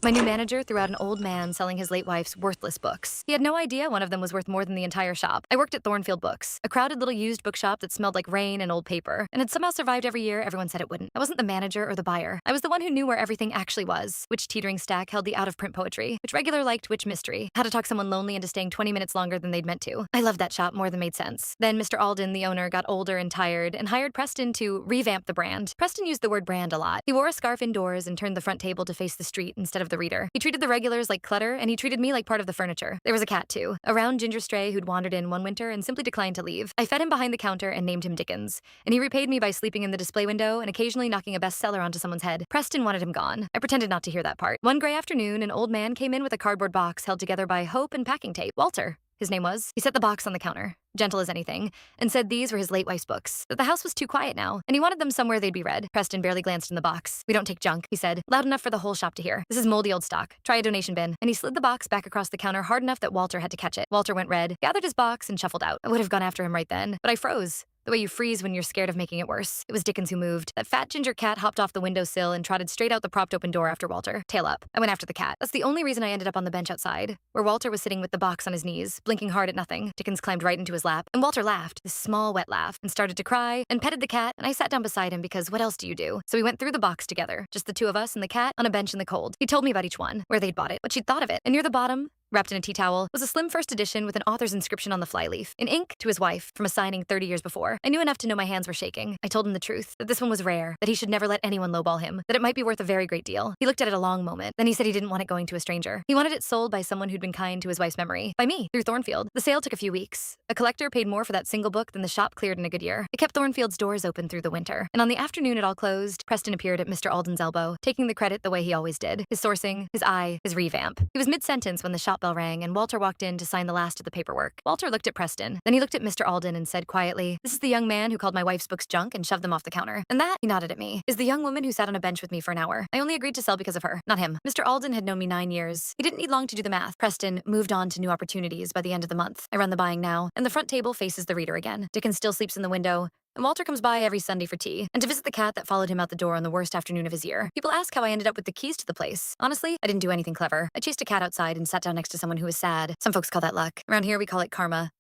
My new manager threw out an old man selling his late wife's worthless books. He had no idea one of them was worth more than the entire shop. I worked at Thornfield Books, a crowded little used bookshop that smelled like rain and old paper, and had somehow survived every year everyone said it wouldn't. I wasn't the manager or the buyer. I was the one who knew where everything actually was, which teetering stack held the out-of-print poetry, which regular liked which mystery, how to talk someone lonely into staying 20 minutes longer than they'd meant to. I loved that shop more than made sense. Then Mr. Alden, the owner, got older and tired and hired Preston to revamp the brand. Preston used the word brand a lot. He wore a scarf indoors and turned the front table to face the street instead of the reader. He treated the regulars like clutter, and he treated me like part of the furniture. There was a cat, too, a round ginger stray who'd wandered in one winter and simply declined to leave. I fed him behind the counter and named him Dickens, and he repaid me by sleeping in the display window and occasionally knocking a bestseller onto someone's head. Preston wanted him gone. I pretended not to hear that part. One gray afternoon, an old man came in with a cardboard box held together by hope and packing tape. Walter, his name was. He set the box on the counter, gentle as anything, and said these were his late wife's books, that the house was too quiet now, and he wanted them somewhere they'd be read. Preston barely glanced in the box. "We don't take junk," he said, loud enough for the whole shop to hear. "This is moldy old stock. Try a donation bin." And he slid the box back across the counter hard enough that Walter had to catch it. Walter went red, gathered his box, and shuffled out. I would have gone after him right then, but I froze. The way you freeze when you're scared of making it worse. It was Dickens who moved. That fat ginger cat hopped off the windowsill and trotted straight out the propped open door after Walter, tail up. I went after the cat. That's the only reason I ended up on the bench outside, where Walter was sitting with the box on his knees, blinking hard at nothing. Dickens climbed right into his lap, and Walter laughed, this small, wet laugh, and started to cry, and petted the cat, and I sat down beside him because what else do you do? So we went through the box together, just the two of us and the cat, on a bench in the cold. He told me about each one, where they'd bought it, what she'd thought of it, and near the bottom, wrapped in a tea towel, was a slim first edition with an author's inscription on the flyleaf, in ink to his wife, from a signing 30 years before. I knew enough to know my hands were shaking. I told him the truth, that this one was rare, that he should never let anyone lowball him, that it might be worth a very great deal. He looked at it a long moment, then he said he didn't want it going to a stranger. He wanted it sold by someone who'd been kind to his wife's memory. By me, through Thornfield. The sale took a few weeks. A collector paid more for that single book than the shop cleared in a good year. It kept Thornfield's doors open through the winter. And on the afternoon it all closed, Preston appeared at Mr. Alden's elbow, taking the credit the way he always did. His sourcing, his eye, his revamp. He was mid-sentence when the shop bell rang and Walter walked in to sign the last of the paperwork. Walter looked at Preston, then he looked at Mr. Alden and said quietly, "This is the young man who called my wife's books junk and shoved them off the counter. And that," he nodded at me, "is the young woman who sat on a bench with me for an hour. I only agreed to sell because of her, not him." Mr. Alden had known me 9 years. He didn't need long to do the math. Preston moved on to new opportunities by the end of the month. I run the buying now, and the front table faces the reader again. Dickens still sleeps in the window, and Walter comes by every Sunday for tea, and to visit the cat that followed him out the door on the worst afternoon of his year. People ask how I ended up with the keys to the place. Honestly, I didn't do anything clever. I chased a cat outside and sat down next to someone who was sad. Some folks call that luck. Around here, we call it karma.